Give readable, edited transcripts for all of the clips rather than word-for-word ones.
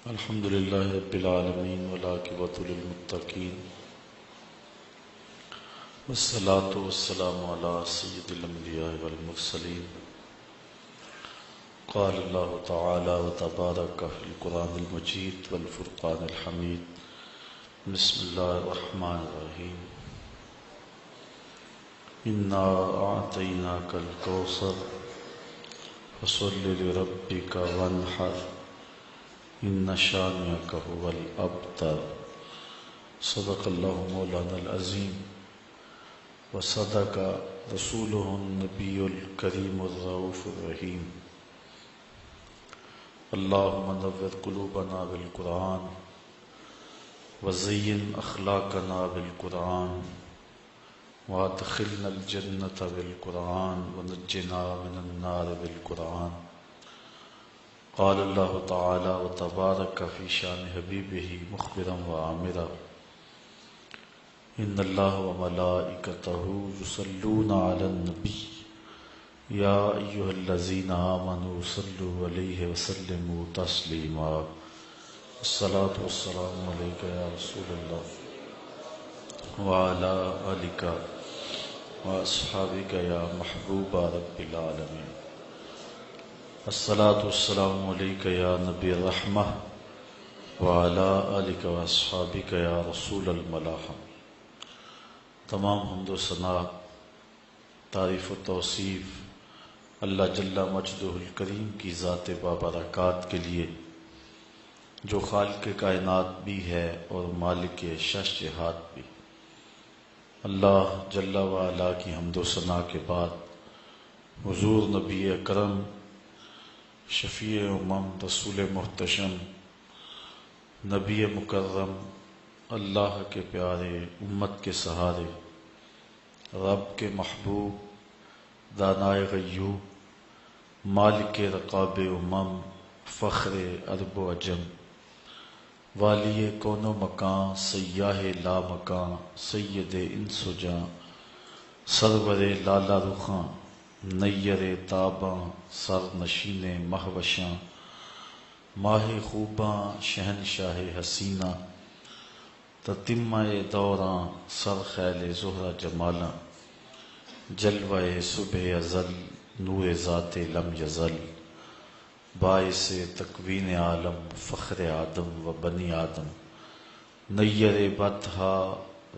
الحمد للہ رب العالمین والعاقبۃ للمتقین والصلاة والسلام علی سید الانبیاء والمرسلین قال اللہ تعالی وتبارک فی القرآن المجید والفرقان الحمید بسم اللہ الرحمن الرحیم انا اعطیناک الکوثر فصل لربک وانحر ان شانئک هو الابتر صدق اللہ مولانا العظیم وصدق رسوله النبی الکریم الرؤوف الرحیم اللہم نور قلوبنا بالقرآن وزین اخلاقنا بالقرآن وادخلنا الجنة بالقرآن ونجنا من النار بالقرآن قال اللہ تعالی وتبارک فی شان حبیبہ مخبرا وعامرا ان اللہ وملائکتہ یصلون علی النبی یا ایہا الذین آمنوا صلوا علیہ وسلموا تسلیما الصلاة والسلام علیک یا رسول اللہ وعلی آلک واصحابک یا محبوب رب العالمین الصلاة والسلام علیک یا نبی الرحمہ وعلی آلک واصحابک یا رسول الملاحہ۔ تمام حمد و ثنا، تعریف و توصیف اللہ جل مجدہ الکریم کی ذات بابرکات کے لیے، جو خالق کائنات بھی ہے اور مالک شش جہات بھی۔ اللہ جل وعلا کی حمد و ثنا کے بعد حضور نبی اکرم شفیع امم رسول محتشم نبی مکرم اللہ کے پیارے امت کے سہارے رب کے محبوب دانائے غیوب مالک رقاب امم فخر عرب و عجم والی کون و مکان سیاہ لا مکان سید انس و جاں سرور لالا رخاں نیر تاباں سر نشین مہوشاں ماہ خوباں شہنشاہ حسینہ تتمہ دوراں سر خیل زہرہ جمالاں جلوہ صبح ازل نور ذات لم یزل باعث تکوین عالم فخر آدم و بنی آدم نیر بطحا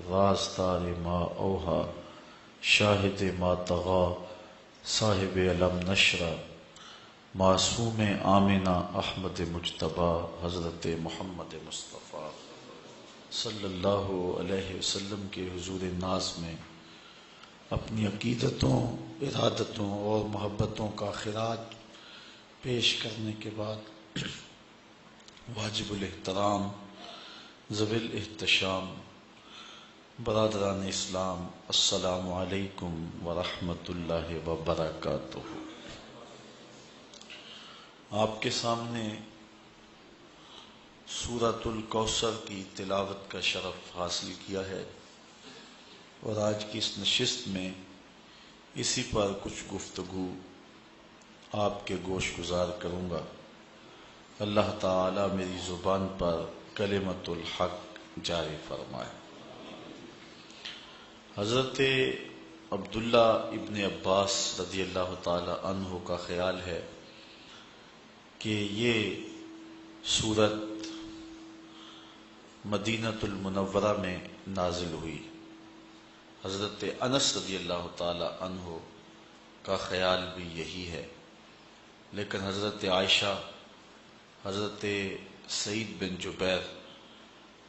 رازدار ما اوہا شاہد ما طغا صاحب علم نشرہ معصوم آمنہ احمد مجتبی حضرت محمد مصطفیٰ صلی اللہ علیہ وسلم کے حضور ناز میں اپنی عقیدتوں، ارادتوں اور محبتوں کا خراج پیش کرنے کے بعد واجب الاحترام ذوی الاحتشام برادران اسلام، السلام علیکم ورحمۃ اللہ وبرکاتہ۔ آپ کے سامنے سورۃ الکوثر کی تلاوت کا شرف حاصل کیا ہے اور آج کی اس نشست میں اسی پر کچھ گفتگو آپ کے گوش گزار کروں گا۔ اللہ تعالی میری زبان پر کلمۃ الحق جاری فرمائے۔ حضرت عبداللہ ابن عباس رضی اللہ تعالی عنہ کا خیال ہے کہ یہ سورت مدینۃ المنورہ میں نازل ہوئی۔ حضرت انس رضی اللہ تعالی عنہ کا خیال بھی یہی ہے، لیکن حضرت عائشہ، حضرت سعید بن جبیر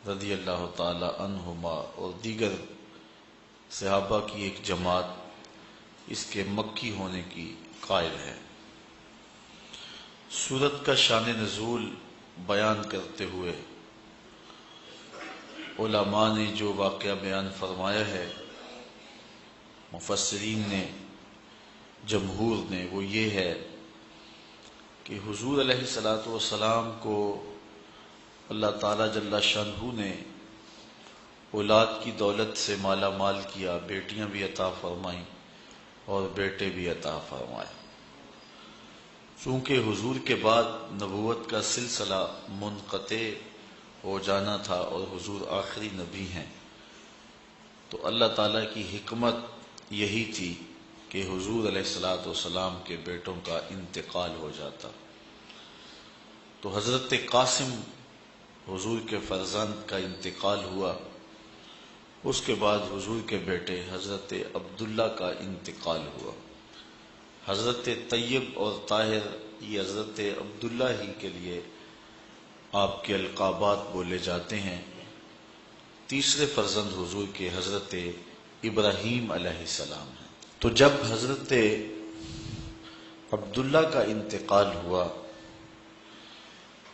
رضی اللہ تعالی عنہما اور دیگر صحابہ کی ایک جماعت اس کے مکی ہونے کی قائل ہے۔ سورت کا شان نزول بیان کرتے ہوئے علماء نے جو واقعہ بیان فرمایا ہے، مفسرین نے، جمہور نے، وہ یہ ہے کہ حضور علیہ الصلاۃ والسلام کو اللہ تعالیٰ جل شانہ نے اولاد کی دولت سے مالا مال کیا، بیٹیاں بھی عطا فرمائیں اور بیٹے بھی عطا فرمائے۔ چونکہ حضور کے بعد نبوت کا سلسلہ منقطع ہو جانا تھا اور حضور آخری نبی ہیں، تو اللہ تعالیٰ کی حکمت یہی تھی کہ حضور علیہ الصلاۃ والسلام کے بیٹوں کا انتقال ہو جاتا۔ تو حضرت قاسم حضور کے فرزند کا انتقال ہوا، اس کے بعد حضور کے بیٹے حضرت عبداللہ کا انتقال ہوا۔ حضرت طیب اور طاہر یہ حضرت عبداللہ ہی کے لیے آپ کے القابات بولے جاتے ہیں۔ تیسرے فرزند حضور کے حضرت ابراہیم علیہ السلام ہیں۔ تو جب حضرت عبداللہ کا انتقال ہوا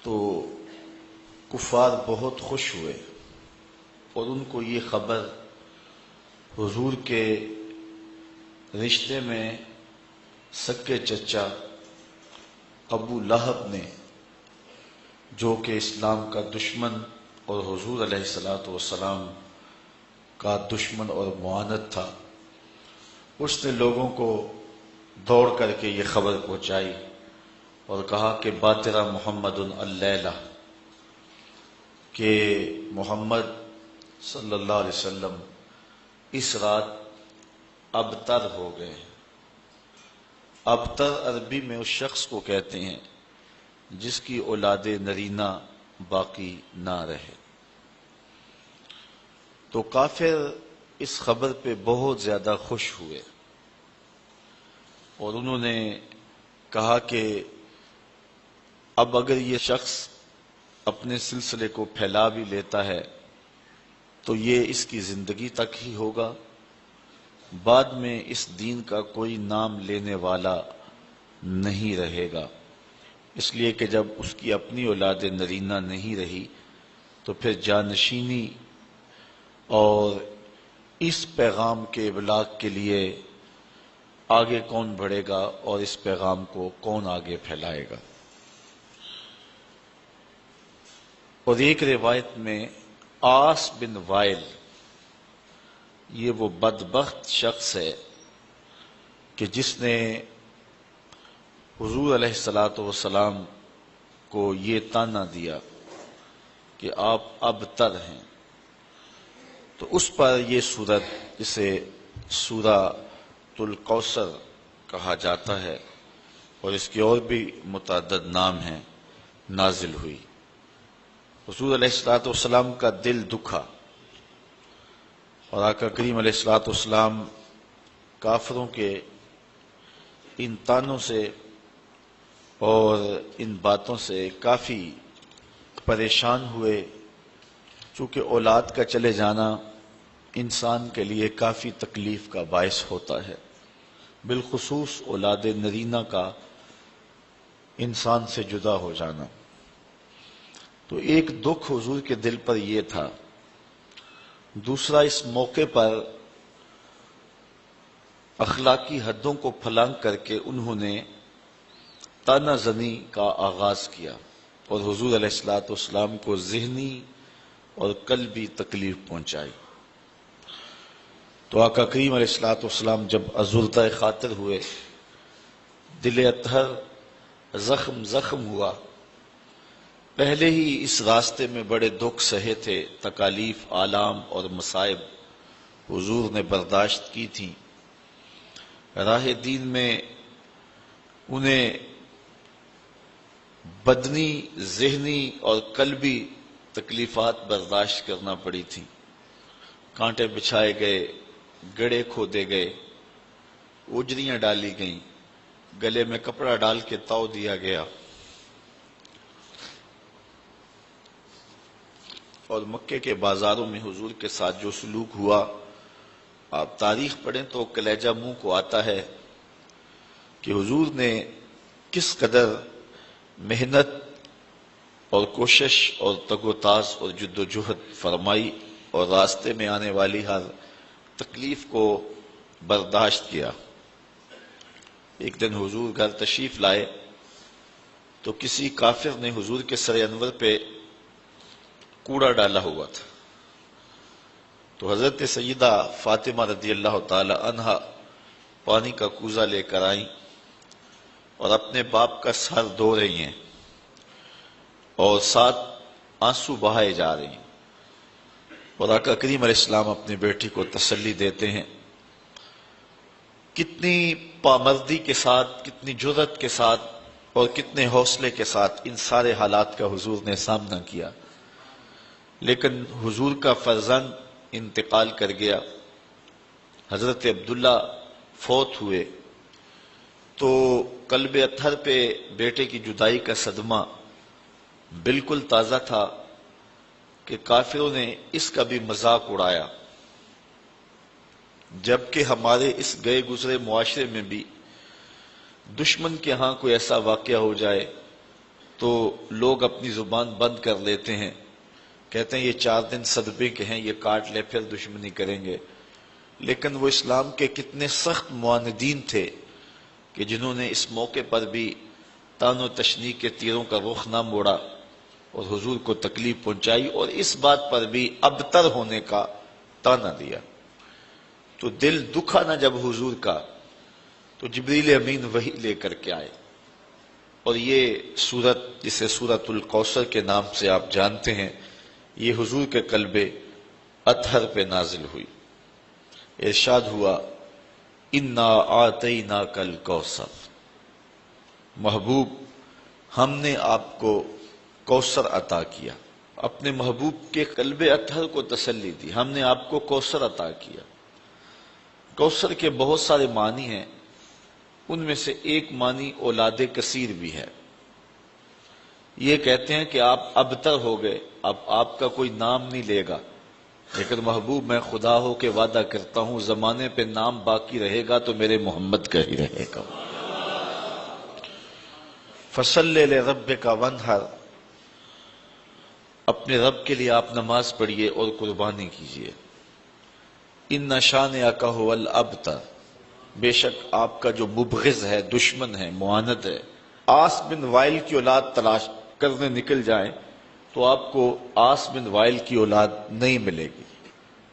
تو کفار بہت خوش ہوئے، اور ان کو یہ خبر حضور کے رشتے میں سکے چچا ابو لہب نے، جو کہ اسلام کا دشمن اور حضور علیہ الصلاۃ والسلام کا دشمن اور معاند تھا، اس نے لوگوں کو دوڑ کر کے یہ خبر پہنچائی اور کہا کہ باترا محمد اللیلہ، کہ محمد صلی اللہ علیہ وسلم اس رات ابتر ہو گئے۔ ابتر عربی میں اس شخص کو کہتے ہیں جس کی اولاد نرینہ باقی نہ رہے۔ تو کافر اس خبر پہ بہت زیادہ خوش ہوئے، اور انہوں نے کہا کہ اب اگر یہ شخص اپنے سلسلے کو پھیلا بھی لیتا ہے تو یہ اس کی زندگی تک ہی ہوگا، بعد میں اس دین کا کوئی نام لینے والا نہیں رہے گا، اس لیے کہ جب اس کی اپنی اولاد نرینہ نہیں رہی تو پھر جانشینی اور اس پیغام کے ابلاغ کے لیے آگے کون بڑھے گا اور اس پیغام کو کون آگے پھیلائے گا۔ اور ایک روایت میں آس بن وائل، یہ وہ بدبخت شخص ہے کہ جس نے حضور علیہ الصلاۃ والسلام کو یہ طعنہ دیا کہ آپ ابتر ہیں، تو اس پر یہ سورت، جسے سورہ الکوثر کہا جاتا ہے اور اس کے اور بھی متعدد نام ہیں، نازل ہوئی۔ حضور علیہ الصلاۃ والسلام کا دل دکھا، اور آقا کریم علیہ الصلاۃ والسلام کافروں کے ان طعنوں سے اور ان باتوں سے کافی پریشان ہوئے، چونکہ اولاد کا چلے جانا انسان کے لیے کافی تکلیف کا باعث ہوتا ہے، بالخصوص اولاد نرینہ کا انسان سے جدا ہو جانا۔ تو ایک دکھ حضور کے دل پر یہ تھا، دوسرا اس موقع پر اخلاقی حدوں کو پھلانگ کر کے انہوں نے طعنہ زنی کا آغاز کیا اور حضور علیہ الصلاۃ والسلام کو ذہنی اور قلبی تکلیف پہنچائی۔ تو آقا کریم علیہ الصلاۃ والسلام جب ازردہ خاطر ہوئے، دل اطہر زخم زخم ہوا، پہلے ہی اس راستے میں بڑے دکھ سہے تھے، تکالیف، آلام اور مصائب حضور نے برداشت کی تھیں، راہ دین میں انہیں بدنی، ذہنی اور قلبی تکلیفات برداشت کرنا پڑی تھیں، کانٹے بچھائے گئے، گڑھے کھودے گئے، اجریاں ڈالی گئیں، گلے میں کپڑا ڈال کے تاؤ دیا گیا، اور مکے کے بازاروں میں حضور کے ساتھ جو سلوک ہوا، آپ تاریخ پڑھیں تو کلیجہ منہ کو آتا ہے کہ حضور نے کس قدر محنت اور کوشش اور تگ و تاز اور جد و جہد فرمائی اور راستے میں آنے والی ہر تکلیف کو برداشت کیا۔ ایک دن حضور گھر تشریف لائے تو کسی کافر نے حضور کے سر انور پہ کوڑا ڈالا ہوا تھا، تو حضرت سیدہ فاطمہ رضی اللہ تعالی عنہا پانی کا کوزہ لے کر آئیں اور اپنے باپ کا سر دھو رہی ہیں اور ساتھ آنسو بہائے جا رہی ہیں، اور آقا کریم علیہ السلام اپنی بیٹی کو تسلی دیتے ہیں۔ کتنی پامردی کے ساتھ، کتنی جرأت کے ساتھ اور کتنے حوصلے کے ساتھ ان سارے حالات کا حضور نے سامنا کیا، لیکن حضور کا فرزند انتقال کر گیا۔ حضرت عبداللہ فوت ہوئے تو قلب اطہر پہ بیٹے کی جدائی کا صدمہ بالکل تازہ تھا کہ کافروں نے اس کا بھی مذاق اڑایا، جبکہ ہمارے اس گئے گزرے معاشرے میں بھی دشمن کے ہاں کوئی ایسا واقعہ ہو جائے تو لوگ اپنی زبان بند کر لیتے ہیں، کہتے ہیں یہ 4 دن صدمے کے ہیں، یہ کاٹ لے پھر دشمنی کریں گے۔ لیکن وہ اسلام کے کتنے سخت معاندین تھے کہ جنہوں نے اس موقع پر بھی طعن و تشنیع کے تیروں کا رخ نہ موڑا اور حضور کو تکلیف پہنچائی، اور اس بات پر بھی ابتر ہونے کا طعنہ دیا۔ تو دل دکھا نہ جب حضور کا، تو جبریل امین وحی لے کر کے آئے، اور یہ سورت جسے سورت الکوثر کے نام سے آپ جانتے ہیں، یہ حضور کے قلب اطہر پہ نازل ہوئی۔ ارشاد ہوا انا آتیناک الکوثر، محبوب ہم نے آپ کو کوثر عطا کیا۔ اپنے محبوب کے قلب اطہر کو تسلی دی، ہم نے آپ کو کوثر عطا کیا۔ کوثر کے بہت سارے معنی ہیں، ان میں سے ایک معنی اولاد کثیر بھی ہے۔ یہ کہتے ہیں کہ آپ ابتر ہو گئے، اب آپ کا کوئی نام نہیں لے گا، لیکن محبوب میں خدا ہو کے وعدہ کرتا ہوں زمانے پہ نام باقی رہے گا تو میرے محمد کا ہی رہے گا۔ فصلی لربک وانحر، اپنے رب کے لیے آپ نماز پڑھیے اور قربانی کیجیے۔ ان شانئک ھو الابتر، بے شک آپ کا جو مبغض ہے، دشمن ہے، معاند ہے۔ آس بن وائل کی اولاد تلاش کرنے نکل جائیں تو آپ کو آس بن وائل کی اولاد نہیں ملے گی۔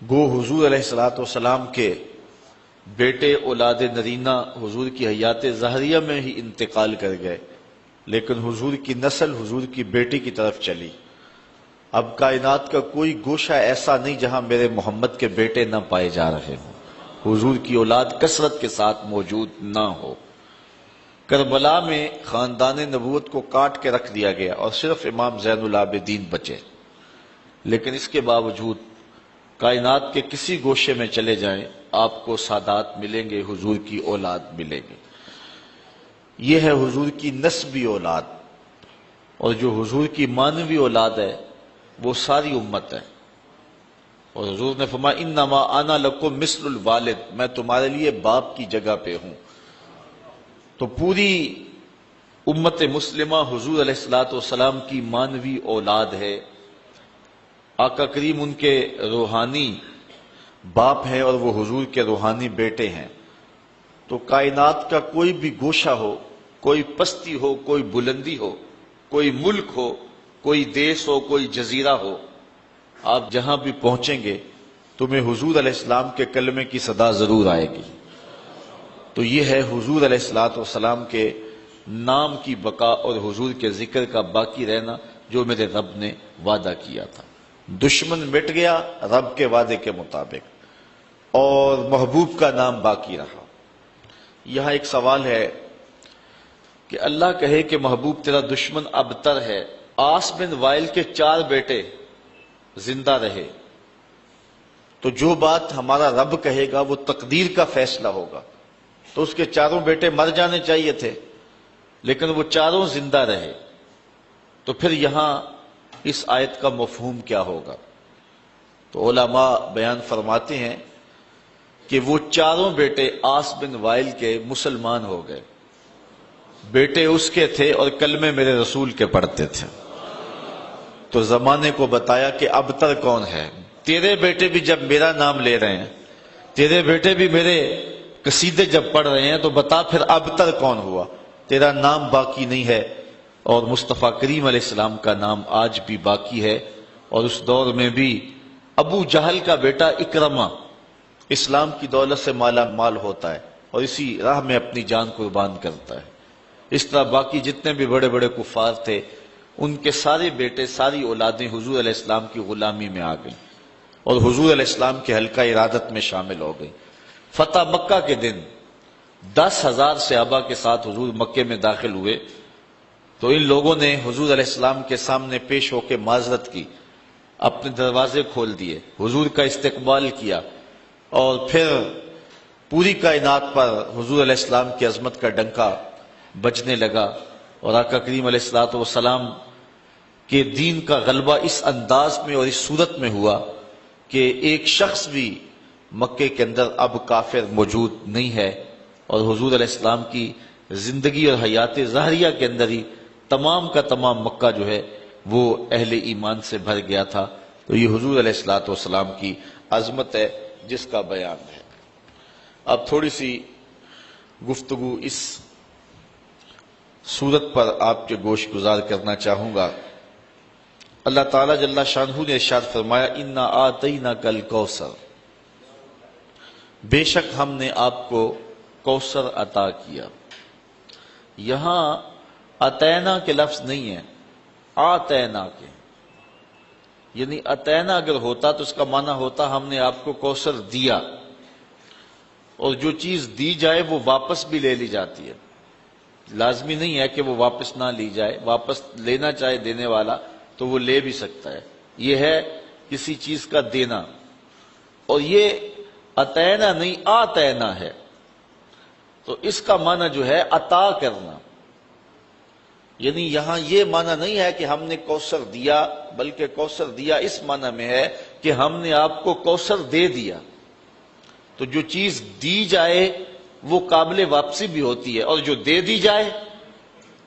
گو حضور علیہ السلام کے بیٹے اولاد نرینہ حضور کی حیات ظاہریہ میں ہی انتقال کر گئے، لیکن حضور کی نسل حضور کی بیٹی کی طرف چلی۔ اب کائنات کا کوئی گوشہ ایسا نہیں جہاں میرے محمد کے بیٹے نہ پائے جا رہے ہوں، حضور کی اولاد کثرت کے ساتھ موجود نہ ہو۔ کربلا میں خاندان نبوت کو کاٹ کے رکھ دیا گیا اور صرف امام زین العابدین بچے، لیکن اس کے باوجود کائنات کے کسی گوشے میں چلے جائیں آپ کو سادات ملیں گے، حضور کی اولاد ملے گی۔ یہ ہے حضور کی نسبی اولاد، اور جو حضور کی معنوی اولاد ہے وہ ساری امت ہے۔ اور حضور نے فرمایا انما انا لکم مثل الوالد، میں تمہارے لیے باپ کی جگہ پہ ہوں۔ تو پوری امت مسلمہ حضور علیہ السلام کی معنوی اولاد ہے۔ آقا کریم ان کے روحانی باپ ہیں اور وہ حضور کے روحانی بیٹے ہیں۔ تو کائنات کا کوئی بھی گوشہ ہو، کوئی پستی ہو، کوئی بلندی ہو، کوئی ملک ہو، کوئی دیس ہو، کوئی جزیرہ ہو، آپ جہاں بھی پہنچیں گے تمہیں حضور علیہ السلام کے کلمے کی صدا ضرور آئے گی۔ تو یہ ہے حضور علیہ السلام کے نام کی بقا اور حضور کے ذکر کا باقی رہنا جو میرے رب نے وعدہ کیا تھا۔ دشمن مٹ گیا رب کے وعدے کے مطابق، اور محبوب کا نام باقی رہا۔ یہاں ایک سوال ہے کہ اللہ کہے کہ محبوب تیرا دشمن ابتر ہے، آس بن وائل کے 4 بیٹے زندہ رہے، تو جو بات ہمارا رب کہے گا وہ تقدیر کا فیصلہ ہوگا، تو اس کے 4 بیٹے مر جانے چاہیے تھے، لیکن وہ 4 زندہ رہے۔ تو پھر یہاں اس آیت کا مفہوم کیا ہوگا؟ تو علماء بیان فرماتے ہیں کہ وہ 4 بیٹے آس بن وائل کے مسلمان ہو گئے، بیٹے اس کے تھے اور کلمے میرے رسول کے پڑھتے تھے۔ تو زمانے کو بتایا کہ ابتر کون ہے؟ تیرے بیٹے بھی جب میرا نام لے رہے ہیں، تیرے بیٹے بھی میرے قصیدے جب پڑھ رہے ہیں، تو بتا پھر ابتر کون ہوا؟ تیرا نام باقی نہیں ہے، اور مصطفیٰ کریم علیہ السلام کا نام آج بھی باقی ہے۔ اور اس دور میں بھی ابو جہل کا بیٹا اکرمہ اسلام کی دولت سے مالا مال ہوتا ہے اور اسی راہ میں اپنی جان قربان کرتا ہے۔ اس طرح باقی جتنے بھی بڑے بڑے کفار تھے ان کے سارے بیٹے ساری اولادیں حضور علیہ السلام کی غلامی میں آ گئیں اور حضور علیہ السلام کے حلقہ ارادت میں شامل ہو گئی۔ فتح مکہ کے دن 10,000 صحابہ کے ساتھ حضور مکے میں داخل ہوئے تو ان لوگوں نے حضور علیہ السلام کے سامنے پیش ہو کے معذرت کی، اپنے دروازے کھول دیے، حضور کا استقبال کیا، اور پھر پوری کائنات پر حضور علیہ السلام کی عظمت کا ڈنکا بجنے لگا، اور آقا کریم علیہ الصلوۃ والسلام کے دین کا غلبہ اس انداز میں اور اس صورت میں ہوا کہ ایک شخص بھی مکے کے اندر اب کافر موجود نہیں ہے، اور حضور علیہ السلام کی زندگی اور حیات ظاہریہ کے اندر ہی تمام کا تمام مکہ جو ہے وہ اہل ایمان سے بھر گیا تھا۔ تو یہ حضور علیہ الصلوۃ والسلام کی عظمت ہے جس کا بیان ہے۔ اب تھوڑی سی گفتگو اس صورت پر آپ کے گوش گزار کرنا چاہوں گا۔ اللہ تعالیٰ جل شانہ نے ارشاد فرمایا انا آتیناک الکوثر، بے شک ہم نے آپ کو کوثر عطا کیا۔ یہاں اتینا کے لفظ نہیں ہے، آتینا کے، یعنی اتینا اگر ہوتا تو اس کا معنی ہوتا ہم نے آپ کو کوثر دیا، اور جو چیز دی جائے وہ واپس بھی لے لی جاتی ہے، لازمی نہیں ہے کہ وہ واپس نہ لی جائے، واپس لینا چاہے دینے والا تو وہ لے بھی سکتا ہے، یہ ہے کسی چیز کا دینا، اور یہ اتینا نہیں آتینا ہے، تو اس کا معنی جو ہے عطا کرنا، یعنی یہاں یہ معنی نہیں ہے کہ ہم نے کوثر دیا، بلکہ کوثر دیا اس معنی میں ہے کہ ہم نے آپ کو کوثر دے دیا۔ تو جو چیز دی جائے وہ قابل واپسی بھی ہوتی ہے، اور جو دے دی جائے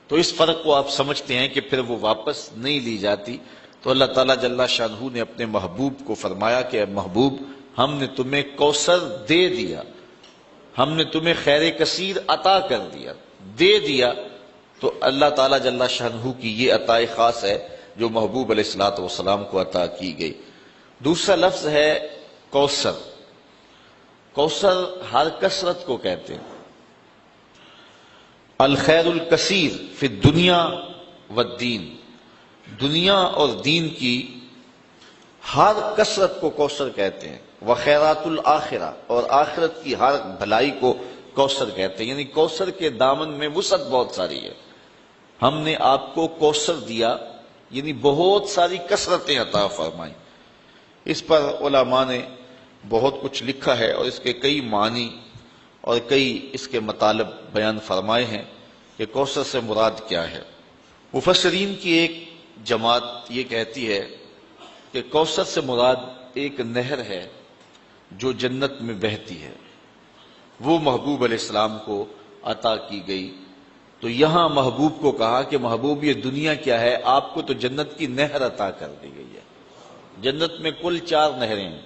تو اس فرق کو آپ سمجھتے ہیں کہ پھر وہ واپس نہیں لی جاتی۔ تو اللہ تعالیٰ جل شانہ نے اپنے محبوب کو فرمایا کہ اے محبوب ہم نے تمہیں کوثر دے دیا، ہم نے تمہیں خیر کثیر عطا کر دیا، دے دیا۔ تو اللہ تعالیٰ جل شانہ کی یہ عطا خاص ہے جو محبوب علیہ الصلوۃ والسلام کو عطا کی گئی۔ دوسرا لفظ ہے کوثر۔ کوثر ہر کثرت کو کہتے ہیں، الخیر الکثیر فی الدنیا والدین، دنیا اور دین کی ہر کثرت کو کوثر کہتے ہیں، وخیرات الآخرہ، اور آخرت کی ہر بھلائی کو کوثر کہتے ہیں، یعنی کوثر کے دامن میں وسعت بہت ساری ہے۔ ہم نے آپ کو کوثر دیا یعنی بہت ساری کثرتیں عطا فرمائیں۔ اس پر علماء نے بہت کچھ لکھا ہے اور اس کے کئی معنی اور کئی اس کے مطالب بیان فرمائے ہیں کہ کوثر سے مراد کیا ہے۔ مفسرین کی ایک جماعت یہ کہتی ہے کہ کوثر سے مراد ایک نہر ہے جو جنت میں بہتی ہے، وہ محبوب علیہ السلام کو عطا کی گئی۔ تو یہاں محبوب کو کہا کہ محبوب یہ دنیا کیا ہے، آپ کو تو جنت کی نہر عطا کر دی گئی ہے۔ جنت میں کل 4 نہریں ہیں،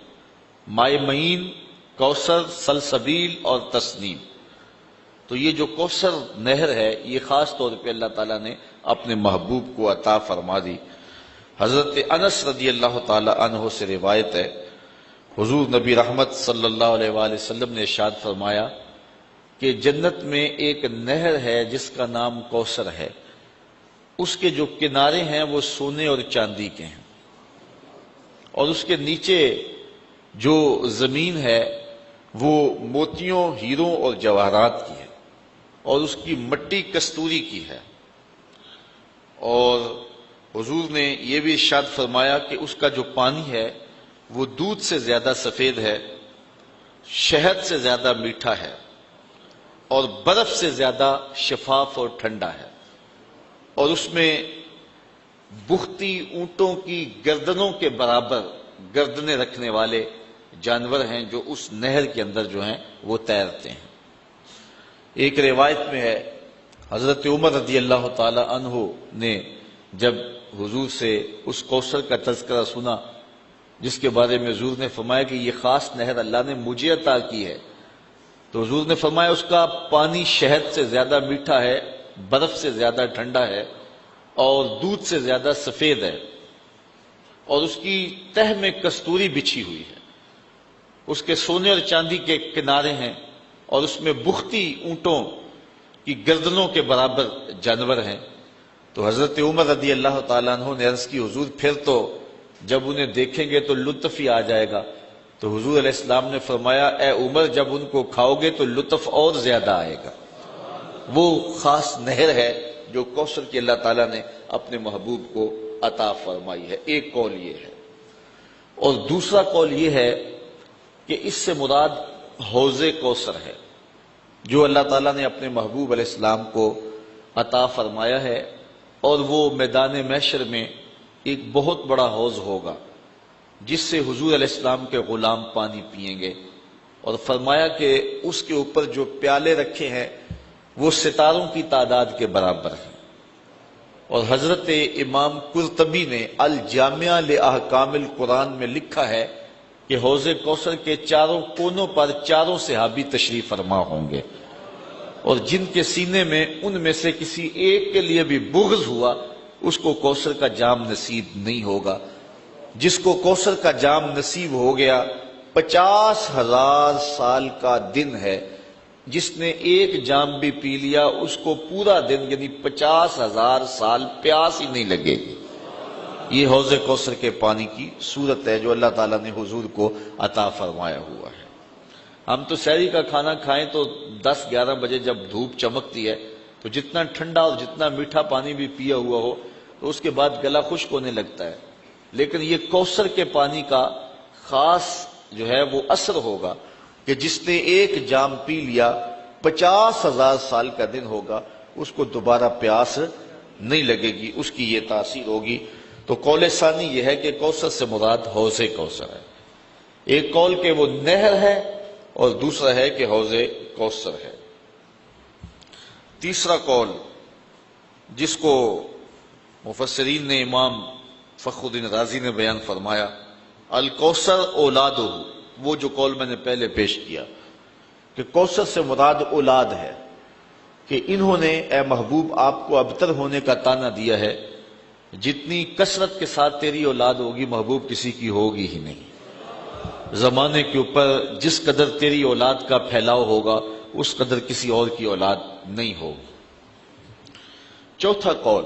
مائے معین، کوثر، سلسبیل اور تسنیم۔ تو یہ جو کوثر نہر ہے یہ خاص طور پہ اللہ تعالیٰ نے اپنے محبوب کو عطا فرما دی۔ حضرت انس رضی اللہ تعالی عنہ سے روایت ہے، حضور نبی رحمت صلی اللہ علیہ وآلہ وسلم نے ارشاد فرمایا کہ جنت میں ایک نہر ہے جس کا نام کوثر ہے، اس کے جو کنارے ہیں وہ سونے اور چاندی کے ہیں، اور اس کے نیچے جو زمین ہے وہ موتیوں، ہیروں اور جواہرات کی ہے، اور اس کی مٹی کستوری کی ہے۔ اور حضور نے یہ بھی ارشاد فرمایا کہ اس کا جو پانی ہے وہ دودھ سے زیادہ سفید ہے، شہد سے زیادہ میٹھا ہے، اور برف سے زیادہ شفاف اور ٹھنڈا ہے، اور اس میں بختی اونٹوں کی گردنوں کے برابر گردنیں رکھنے والے جانور ہیں جو اس نہر کے اندر جو ہیں وہ تیرتے ہیں۔ ایک روایت میں ہے حضرت عمر رضی اللہ تعالی عنہ نے جب حضور سے اس کوثر کا تذکرہ سنا جس کے بارے میں حضور نے فرمایا کہ یہ خاص نہر اللہ نے مجھے عطا کی ہے، تو حضور نے فرمایا اس کا پانی شہد سے زیادہ میٹھا ہے، برف سے زیادہ ٹھنڈا ہے، اور دودھ سے زیادہ سفید ہے، اور اس کی تہ میں کستوری بچھی ہوئی ہے، اس کے سونے اور چاندی کے کنارے ہیں، اور اس میں بختی اونٹوں کی گردنوں کے برابر جانور ہیں۔ تو حضرت عمر رضی اللہ تعالیٰ عنہ نے عرض کی حضور پھر تو جب انہیں دیکھیں گے تو لطف ہی آ جائے گا۔ تو حضور علیہ السلام نے فرمایا اے عمر جب ان کو کھاؤ گے تو لطف اور زیادہ آئے گا۔ وہ خاص نہر ہے جو کوثر کی اللہ تعالیٰ نے اپنے محبوب کو عطا فرمائی ہے۔ ایک قول یہ ہے، اور دوسرا قول یہ ہے کہ اس سے مراد حوض کوثر ہے جو اللہ تعالیٰ نے اپنے محبوب علیہ السلام کو عطا فرمایا ہے، اور وہ میدان محشر میں ایک بہت بڑا حوض ہوگا جس سے حضور علیہ السلام کے غلام پانی پئیں گے، اور فرمایا کہ اس کے اوپر جو پیالے رکھے ہیں وہ ستاروں کی تعداد کے برابر ہیں۔ اور حضرت امام قرطبی نے الجامعہ لاحکام القرآن میں لکھا ہے کہ حوض کوثر کے چاروں کونوں پر چاروں صحابی تشریف فرما ہوں گے، اور جن کے سینے میں ان میں سے کسی ایک کے لیے بھی بغض ہوا اس کو کوثر کا جام نصیب نہیں ہوگا۔ جس کو کوثر کا جام نصیب ہو گیا 50,000 سال کا دن ہے، جس نے ایک جام بھی پی لیا اس کو پورا دن یعنی 50,000 سال پیاس ہی نہیں لگے گی۔ یہ حوض کوثر کے پانی کی صورت ہے جو اللہ تعالیٰ نے حضور کو عطا فرمایا ہوا ہے۔ ہم تو سحری کا کھانا کھائیں تو 10-11 بجے جب دھوپ چمکتی ہے تو جتنا ٹھنڈا اور جتنا میٹھا پانی بھی پیا ہوا ہو تو اس کے بعد گلا خشک ہونے لگتا ہے، لیکن یہ کوثر کے پانی کا خاص جو ہے وہ اثر ہوگا کہ جس نے ایک جام پی لیا 50,000 سال کا دن ہوگا اس کو دوبارہ پیاس نہیں لگے گی، اس کی یہ تاثیر ہوگی۔ تو قول ثانی یہ ہے کہ کوثر سے مراد حوض کوثر ہے۔ ایک قول کہ وہ نہر ہے اور دوسرا ہے کہ حوض کوثر ہے۔ تیسرا قول جس کو مفسرین نے امام فخر الدین رازی نے بیان فرمایا الکوثر اولادہ، وہ جو قول میں نے پہلے پیش کیا کہ کوثر سے مراد اولاد ہے، کہ انہوں نے اے محبوب آپ کو ابتر ہونے کا طعنہ دیا ہے، جتنی کثرت کے ساتھ تیری اولاد ہوگی محبوب کسی کی ہوگی ہی نہیں۔ زمانے کے اوپر جس قدر تیری اولاد کا پھیلاؤ ہوگا اس قدر کسی اور کی اولاد نہیں ہوگی۔ چوتھا قول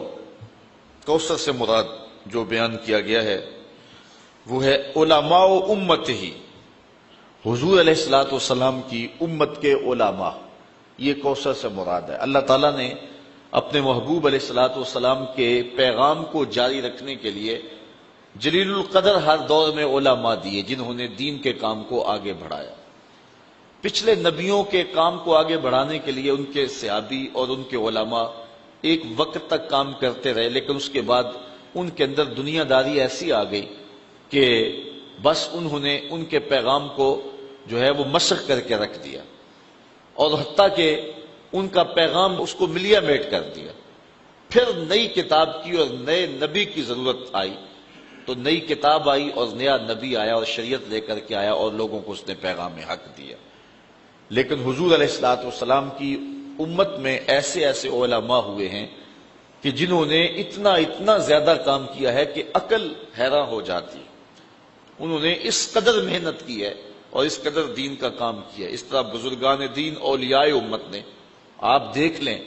کوثر سے مراد جو بیان کیا گیا ہے وہ ہے علماء امت ہی، حضور علیہ الصلوۃ والسلام کی امت کے علماء، یہ کوثر سے مراد ہے۔ اللہ تعالیٰ نے اپنے محبوب علیہ الصلوۃ والسلام کے پیغام کو جاری رکھنے کے لیے جلیل القدر ہر دور میں علماء دیے جنہوں نے دین کے کام کو آگے بڑھایا۔ پچھلے نبیوں کے کام کو آگے بڑھانے کے لیے ان کے صحابی اور ان کے علماء ایک وقت تک کام کرتے رہے، لیکن اس کے بعد ان کے اندر دنیا داری ایسی آ گئی کہ بس انہوں نے ان کے پیغام کو جو ہے وہ مسخ کر کے رکھ دیا، اور حتیٰ کہ ان کا پیغام اس کو ملیا میٹ کر دیا۔ پھر نئی کتاب کی اور نئے نبی کی ضرورت آئی تو نئی کتاب آئی اور نیا نبی آیا اور شریعت لے کر کے آیا اور لوگوں کو اس نے پیغام حق دیا۔ لیکن حضور علیہ الصلوۃ والسلام کی امت میں ایسے ایسے علماء ہوئے ہیں کہ جنہوں نے اتنا زیادہ کام کیا ہے کہ عقل حیران ہو جاتی۔ انہوں نے اس قدر محنت کی ہے اور اس قدر دین کا کام کیا ہے۔ اس طرح بزرگان دین اولیاء امت نے، آپ دیکھ لیں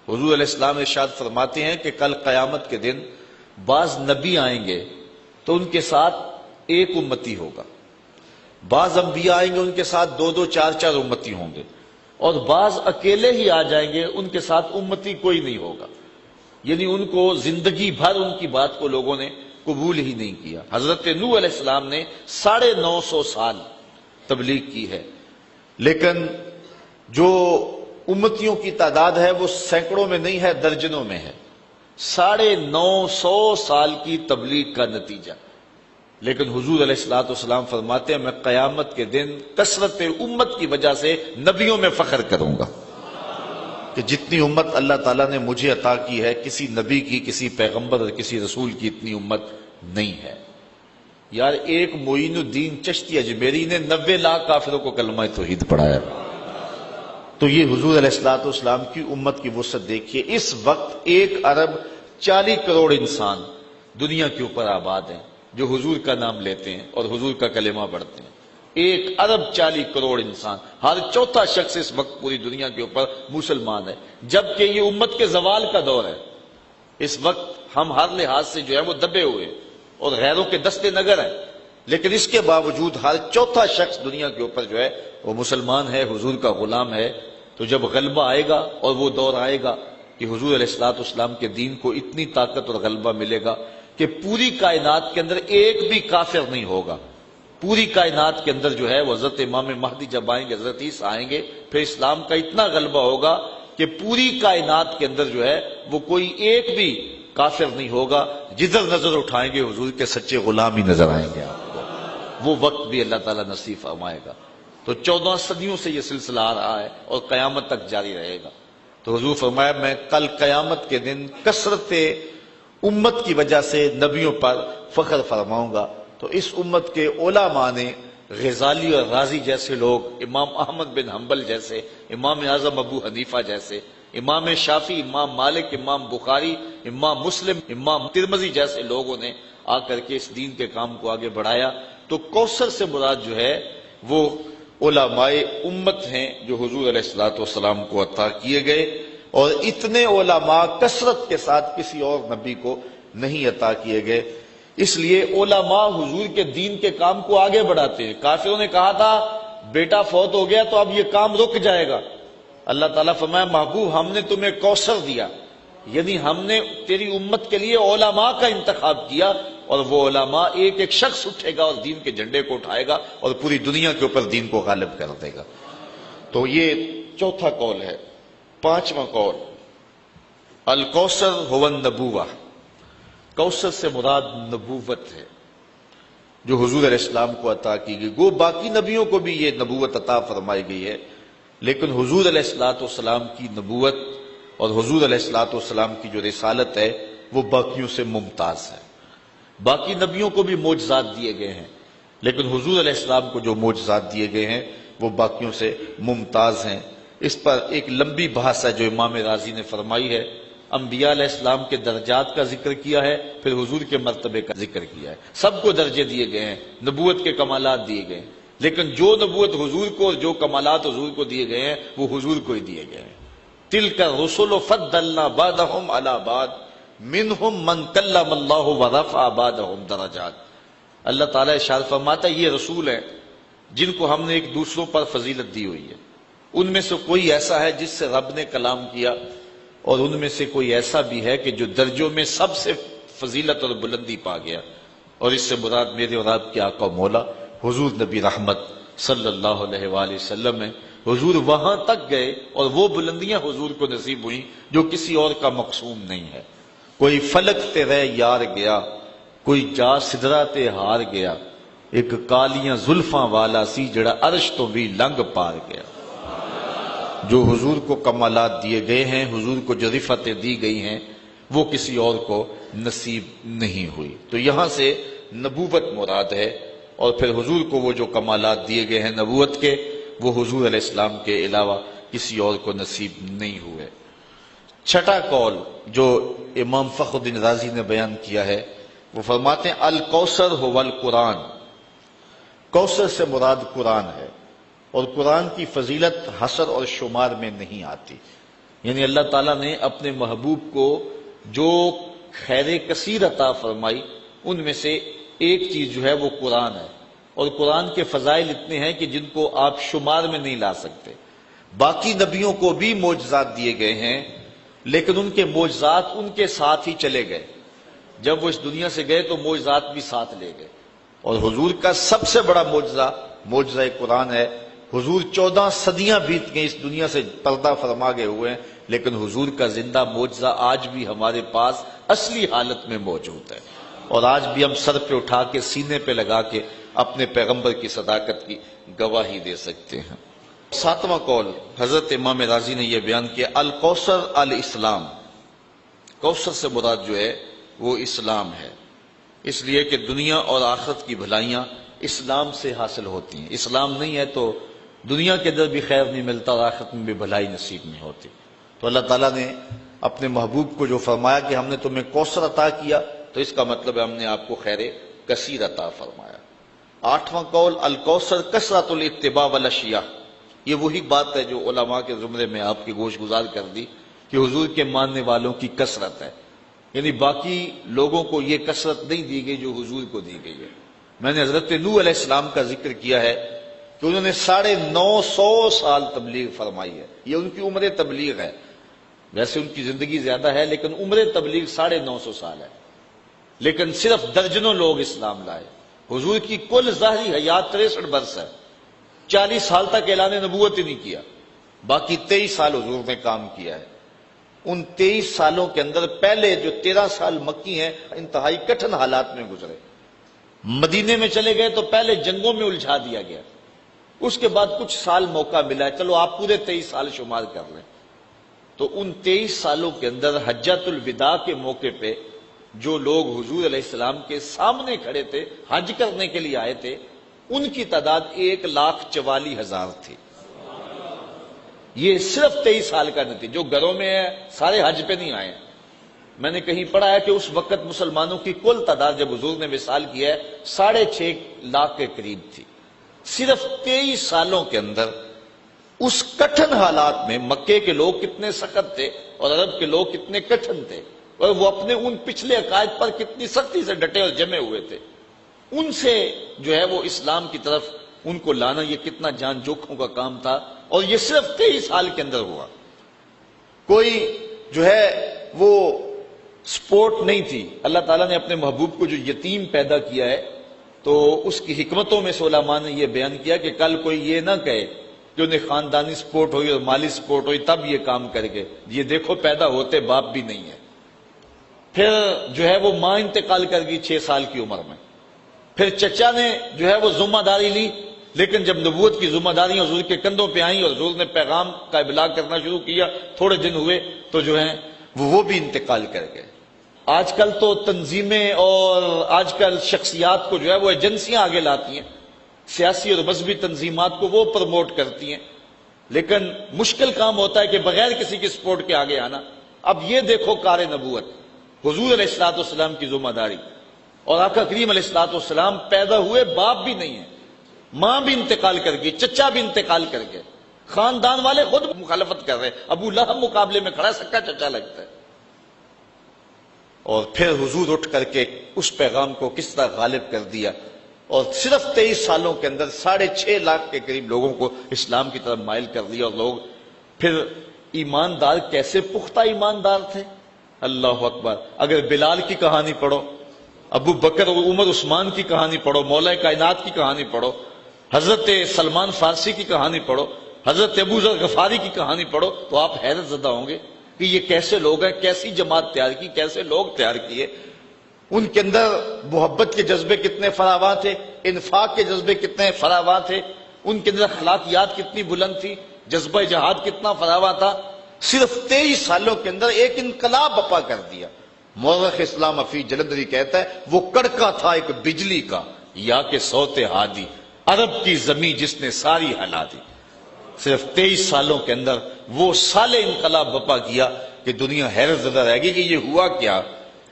حضور علیہ السلام ارشاد فرماتے ہیں کہ کل قیامت کے دن بعض نبی آئیں گے تو ان کے ساتھ ایک امتی ہوگا، بعض انبیاء آئیں گے ان کے ساتھ 2-2 4-4 امتی ہوں گے، اور بعض اکیلے ہی آ جائیں گے ان کے ساتھ امتی کوئی نہیں ہوگا، یعنی ان کو زندگی بھر ان کی بات کو لوگوں نے قبول ہی نہیں کیا۔ حضرت نوح علیہ السلام نے 950 سال تبلیغ کی ہے، لیکن جو امتیوں کی تعداد ہے وہ سینکڑوں میں نہیں ہے، درجنوں میں ہے۔ 950 سال کی تبلیغ کا نتیجہ، لیکن حضور علیہ الصلوۃ والسلام فرماتے ہیں میں قیامت کے دن کثرت امت کی وجہ سے نبیوں میں فخر کروں گا کہ جتنی امت اللہ تعالیٰ نے مجھے عطا کی ہے کسی نبی کی، کسی پیغمبر اور کسی رسول کی اتنی امت نہیں ہے۔ یار ایک معین الدین چشتی اجمیری نے 90 لاکھ کافروں کو کلمہ توحید پڑھایا، تو یہ حضور علیہ الصلوۃ والسلام کی امت کی وسعت دیکھیے۔ اس وقت 1 ارب 40 کروڑ انسان دنیا کے اوپر آباد ہیں جو حضور کا نام لیتے ہیں اور حضور کا کلمہ پڑھتے ہیں۔ 1,40,00,000,000 انسان، ہر چوتھا شخص اس وقت پوری دنیا کے اوپر مسلمان ہے، جبکہ یہ امت کے زوال کا دور ہے۔ اس وقت ہم ہر لحاظ سے جو ہے وہ دبے ہوئے اور غیروں کے دستے نگر ہیں، لیکن اس کے باوجود ہر چوتھا شخص دنیا کے اوپر جو ہے وہ مسلمان ہے، حضور کا غلام ہے۔ تو جب غلبہ آئے گا اور وہ دور آئے گا کہ حضور علیہ الصلوۃ والسلام کے دین کو اتنی طاقت اور غلبہ ملے گا کہ پوری کائنات کے اندر ایک بھی کافر نہیں ہوگا، پوری کائنات کے اندر جو ہے وہ حضرت امام مہدی جب آئیں گے، حضرت عیسیٰ آئیں گے، پھر اسلام کا اتنا غلبہ ہوگا کہ پوری کائنات کے اندر جو ہے وہ کوئی ایک بھی کافر نہیں ہوگا۔ جدھر نظر اٹھائیں گے حضور کے سچے غلام ہی نظر آئیں گے آپ کو، وہ وقت بھی اللہ تعالیٰ نصیب فرمائے گا۔ تو 14 صدیوں سے یہ سلسلہ آ رہا ہے اور قیامت تک جاری رہے گا۔ تو حضور فرمایا میں کل قیامت کے دن کثرت امت کی وجہ سے نبیوں پر فخر فرماؤں گا۔ تو اس امت کے علماء نے غزالی اور رازی جیسے لوگ، امام احمد بن حنبل جیسے، امام اعظم ابو حنیفہ جیسے، امام شافعی، امام مالک، امام بخاری، امام مسلم، امام ترمذی جیسے لوگوں نے آ کر کے اس دین کے کام کو آگے بڑھایا۔ تو کوثر سے مراد جو ہے وہ علماء امت ہیں جو حضور علیہ الصلوۃ والسلام کو عطا کیے گئے، اور اتنے علماء کثرت کے ساتھ کسی اور نبی کو نہیں عطا کیے گئے۔ اس لیے علماء حضور کے دین کے کام کو آگے بڑھاتے ہیں۔ کافروں نے کہا تھا بیٹا فوت ہو گیا تو اب یہ کام رک جائے گا، اللہ تعالیٰ فرمایا محبوب ہم نے تمہیں کوثر دیا، یعنی ہم نے تیری امت کے لیے علماء کا انتخاب کیا، اور وہ علماء ایک ایک شخص اٹھے گا اور دین کے جھنڈے کو اٹھائے گا اور پوری دنیا کے اوپر دین کو غالب کر دے گا۔ تو یہ چوتھا قول ہے۔ پانچواں قول الکوثر هو النبوہ، کوثر سے مراد نبوت ہے جو حضور علیہ السلام کو عطا کی گئی۔ گو باقی نبیوں کو بھی یہ نبوت عطا فرمائی گئی ہے، لیکن حضور علیہ الصلوۃ والسلام کی نبوت اور حضور علیہ الصلوۃ والسلام کی جو رسالت ہے وہ باقیوں سے ممتاز ہے۔ باقی نبیوں کو بھی معجزات دیے گئے ہیں، لیکن حضور علیہ السلام کو جو معجزات دیے گئے ہیں وہ باقیوں سے ممتاز ہیں۔ اس پر ایک لمبی بحث ہے جو امام رازی نے فرمائی ہے۔ انبیاء علیہ السلام کے درجات کا ذکر کیا ہے، پھر حضور کے مرتبے کا ذکر کیا ہے۔ سب کو درجے دیے گئے ہیں، نبوت کے کمالات دیے گئے ہیں، لیکن جو نبوت حضور کو اور جو کمالات حضور کو دیے گئے ہیں وہ حضور کو ہی دیے گئے ہیں۔ تلک الرسل فضلنا بعضهم علی بعض منہم من کلم اللہ ورفع بعضهم درجات۔ اللہ تعالیٰ ارشاد فرماتا ہے یہ رسول ہیں جن کو ہم نے ایک دوسروں پر فضیلت دی ہوئی ہے، ان میں سے کوئی ایسا ہے جس سے رب نے کلام کیا، اور ان میں سے کوئی ایسا بھی ہے کہ جو درجوں میں سب سے فضیلت اور بلندی پا گیا، اور اس سے مراد میرے اور آپ کے آقا و مولا حضور نبی رحمت صلی اللہ علیہ وآلہ وسلم ہے۔ حضور وہاں تک گئے اور وہ بلندیاں حضور کو نصیب ہوئیں جو کسی اور کا مقسوم نہیں ہے۔ کوئی فلک تے رہ یار گیا، کوئی جا سدرا تے ہار گیا، ایک کالیاں زلفاں والا سی جڑا عرش تو بھی لنگ پار گیا۔ جو حضور کو کمالات دیے گئے ہیں، حضور کو جو رفتیں دی گئی ہیں، وہ کسی اور کو نصیب نہیں ہوئی۔ تو یہاں سے نبوت مراد ہے، اور پھر حضور کو وہ جو کمالات دیے گئے ہیں نبوت کے، وہ حضور علیہ السلام کے علاوہ کسی اور کو نصیب نہیں ہوئے۔ چھٹا قول جو امام فخر الدین رازی نے بیان کیا ہے، وہ فرماتے ہیں الکوثر هو القرآن، کوثر سے مراد قرآن ہے، اور قرآن کی فضیلت حصر اور شمار میں نہیں آتی۔ یعنی اللہ تعالیٰ نے اپنے محبوب کو جو خیر کثیر عطا فرمائی ان میں سے ایک چیز جو ہے وہ قرآن ہے، اور قرآن کے فضائل اتنے ہیں کہ جن کو آپ شمار میں نہیں لا سکتے۔ باقی نبیوں کو بھی معجزات دیے گئے ہیں، لیکن ان کے معجزات ان کے ساتھ ہی چلے گئے، جب وہ اس دنیا سے گئے تو معجزات بھی ساتھ لے گئے۔ اور حضور کا سب سے بڑا معجزہ معجزہ قرآن ہے۔ حضور 14 صدیاں بیت گئیں اس دنیا سے پردہ فرما گئے ہوئے ہیں، لیکن حضور کا زندہ معجزہ آج بھی ہمارے پاس اصلی حالت میں موجود ہے، اور آج بھی ہم سر پہ اٹھا کے سینے پہ لگا کے اپنے پیغمبر کی صداقت کی گواہی دے سکتے ہیں۔ ساتواں قول حضرت امام رازی نے یہ بیان کیا الکوثر الاسلام، کوثر سے مراد جو ہے وہ اسلام ہے، اس لیے کہ دنیا اور آخرت کی بھلائیاں اسلام سے حاصل ہوتی ہیں۔ اسلام نہیں ہے تو دنیا کے اندر بھی خیر نہیں ملتا اور آخرت میں بھی بھلائی نصیب نہیں ہوتی۔ تو اللہ تعالیٰ نے اپنے محبوب کو جو فرمایا کہ ہم نے تمہیں کوثر عطا کیا، تو اس کا مطلب ہے ہم نے آپ کو خیر کثیر عطا فرمایا۔ 8واں قول الکوثر کثرت الاتباع والاشیاء، یہ وہی بات ہے جو علماء کے زمرے میں آپ کی گوش گزار کر دی کہ حضور کے ماننے والوں کی کثرت ہے، یعنی باقی لوگوں کو یہ کثرت نہیں دی گئی جو حضور کو دی گئی ہے۔ میں نے حضرت نوح علیہ السلام کا ذکر کیا ہے کہ انہوں نے 950 سال تبلیغ فرمائی ہے، یہ ان کی عمر تبلیغ ہے، ویسے ان کی زندگی زیادہ ہے لیکن عمر تبلیغ 950 سال ہے، لیکن صرف درجنوں لوگ اسلام لائے۔ حضور کی کل ظاہری حیات 63 برس ہے، 40 سال تک اعلان نبوت ہی نہیں کیا، باقی 23 سال حضور نے کام کیا ہے۔ ان 23 سالوں کے اندر پہلے جو 13 سال مکی ہیں انتہائی کٹھن حالات میں گزرے۔ مدینے میں چلے گئے تو پہلے جنگوں میں الجھا دیا گیا، اس کے بعد کچھ سال موقع ملا، چلو آپ پورے 23 سال شمار کر لیں، تو ان 23 سالوں کے اندر حجۃ الوداع کے موقع پہ جو لوگ حضور علیہ السلام کے سامنے کھڑے تھے، حج کرنے کے لیے آئے تھے، ان کی تعداد 1,44,000 تھی۔ یہ صرف 23 سال کا نتیجہ، جو گھروں میں ہے سارے حج پہ نہیں آئے۔ میں نے کہیں پڑھا ہے کہ اس وقت مسلمانوں کی کل تعداد جب حضور نے وصال کیا ہے 6.5 لاکھ کے قریب تھی۔ صرف 23 سالوں کے اندر اس کٹھن حالات میں مکے کے لوگ کتنے سخت تھے اور عرب کے لوگ کتنے کٹھن تھے، اور وہ اپنے ان پچھلے عقائد پر کتنی سختی سے ڈٹے اور جمے ہوئے تھے، ان سے جو ہے وہ اسلام کی طرف ان کو لانا یہ کتنا جان جوکھوں کا کام تھا، اور یہ صرف 23 سال کے اندر ہوا۔ کوئی جو ہے وہ سپورٹ نہیں تھی۔ اللہ تعالیٰ نے اپنے محبوب کو جو یتیم پیدا کیا ہے تو اس کی حکمتوں میں سے علماء نے یہ بیان کیا کہ کل کوئی یہ نہ کہے کہ انہیں خاندانی سپورٹ ہوئی اور مالی سپورٹ ہوئی تب یہ کام کر کے، یہ دیکھو پیدا ہوتے باپ بھی نہیں ہے۔ پھر جو ہے وہ ماں انتقال کر گئی 6 سال کی عمر میں، پھر چچا نے جو ہے وہ ذمہ داری لی، لیکن جب نبوت کی ذمہ داریاں حضور کے کندھوں پہ آئیں اور حضور نے پیغام کا ابلاغ کرنا شروع کیا، تھوڑے دن ہوئے تو جو ہے وہ بھی انتقال کر گئے۔ آج کل تو تنظیمیں اور آج کل شخصیات کو جو ہے وہ ایجنسیاں آگے لاتی ہیں، سیاسی اور مذہبی تنظیمات کو وہ پروموٹ کرتی ہیں، لیکن مشکل کام ہوتا ہے کہ بغیر کسی کی سپورٹ کے آگے آنا۔ اب یہ دیکھو کار نبوت، حضور علیہ الصلوۃ والسلام کی ذمہ داری، اور آقا کریم علیہ الصلوۃ والسلام پیدا ہوئے باپ بھی نہیں ہے، ماں بھی انتقال کر گئی، چچا بھی انتقال کر گئے، خاندان والے خود مخالفت کر رہے، ابو لہب مقابلے میں کھڑا، سکا چچا لگتا ہے، اور پھر حضور اٹھ کر کے اس پیغام کو کس طرح غالب کر دیا، اور صرف 23 سالوں کے اندر 6.5 لاکھ کے قریب لوگوں کو اسلام کی طرف مائل کر دیا، اور لوگ پھر ایماندار کیسے پختہ ایماندار تھے، اللہ اکبر۔ اگر بلال کی کہانی پڑھو، ابو بکر اور عمر عثمان کی کہانی پڑھو، مولا کائنات کی کہانی پڑھو، حضرت سلمان فارسی کی کہانی پڑھو، حضرت ابو ذر غفاری کی کہانی پڑھو، تو آپ حیرت زدہ ہوں گے کہ یہ کیسے لوگ ہیں، کیسی جماعت تیار کی، کیسے لوگ تیار کیے۔ ان کے اندر محبت کے جذبے کتنے فراواں تھے، انفاق کے جذبے کتنے فراواں تھے، ان کے اندر اخلاقیات کتنی بلند تھی، جذبہ جہاد کتنا فراواں تھا۔ صرف 23 سالوں کے اندر ایک انقلاب بپا کر دیا۔ مورخ اسلام حفیظ جلندری کہتا ہے وہ کڑکا تھا ایک بجلی کا، یا کہ صوت ہادی، عرب کی زمین جس نے ساری ہلا دی۔ صرف 23 سالوں کے اندر وہ سالے انقلاب بپا کیا کہ دنیا حیرت زدہ رہ گئی کہ یہ ہوا کیا۔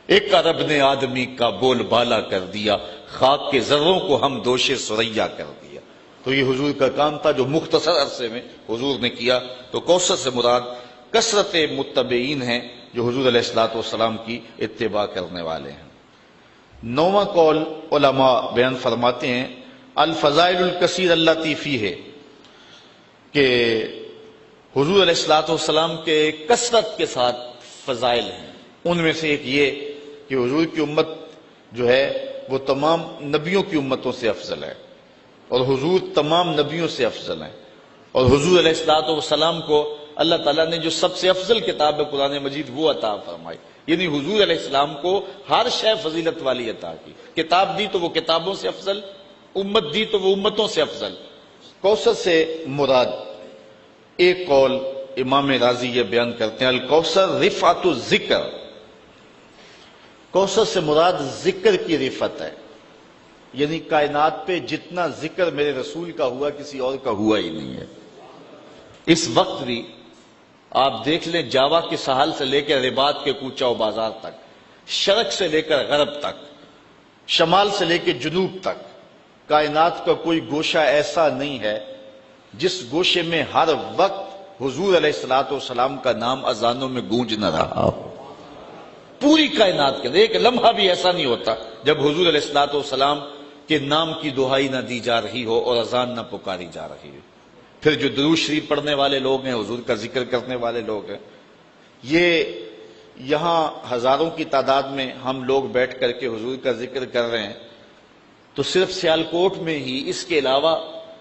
ایک عرب نے آدمی کا بول بالا کر دیا، خاک کے ذروں کو ہم دوش سریا کر دیا۔ تو یہ حضور کا کام تھا جو مختصر عرصے میں حضور نے کیا۔ تو کوثر سے مراد کثرت متبعین ہیں جو حضور علیہ الصلوۃ والسلام کی اتباع کرنے والے ہیں۔ 9واں قول علماء بیان فرماتے ہیں الفضائل الکثیر اللاتی فیہ، کہ حضور علیہ الصلوۃ والسلام کے کثرت کے ساتھ فضائل ہیں۔ ان میں سے ایک یہ کہ حضور کی امت جو ہے وہ تمام نبیوں کی امتوں سے افضل ہے، اور حضور تمام نبیوں سے افضل ہیں، اور حضور علیہ الصلوۃ والسلام کو اللہ تعالیٰ نے جو سب سے افضل کتاب ہے قرآن مجید وہ عطا فرمائی، یعنی حضور علیہ السلام کو ہر شے فضیلت والی عطا کی۔ کتاب دی تو وہ کتابوں سے افضل، امت دی تو وہ امتوں سے افضل۔ کوثر سے مراد ایک قول امام راضی یہ بیان کرتے ہیں الکوثر رفعت الذکر، کوثر سے مراد ذکر کی رفعت ہے، یعنی کائنات پہ جتنا ذکر میرے رسول کا ہوا کسی اور کا ہوا ہی نہیں ہے۔ اس وقت بھی آپ دیکھ لیں جاوا کے ساحل سے لے کے رباط کے کوچہ و بازار تک، شرق سے لے کر غرب تک، شمال سے لے کے جنوب تک، کائنات کا کوئی گوشہ ایسا نہیں ہے جس گوشے میں ہر وقت حضور علیہ الصلوۃ والسلام کا نام اذانوں میں گونج نہ رہا ہو۔ پوری کائنات کے اندر ایک لمحہ بھی ایسا نہیں ہوتا جب حضور علیہ الصلوۃ والسلام کے نام کی دہائی نہ دی جا رہی ہو اور اذان نہ پکاری جا رہی ہو۔ پھر جو درود شریف پڑھنے والے لوگ ہیں، حضور کا ذکر کرنے والے لوگ ہیں، یہ یہاں ہزاروں کی تعداد میں ہم لوگ بیٹھ کر کے حضور کا ذکر کر رہے ہیں، تو صرف سیالکوٹ میں ہی اس کے علاوہ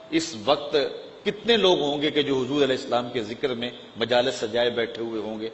اس وقت کتنے لوگ ہوں گے کہ جو حضور علیہ السلام کے ذکر میں مجالس سجائے بیٹھے ہوئے ہوں گے۔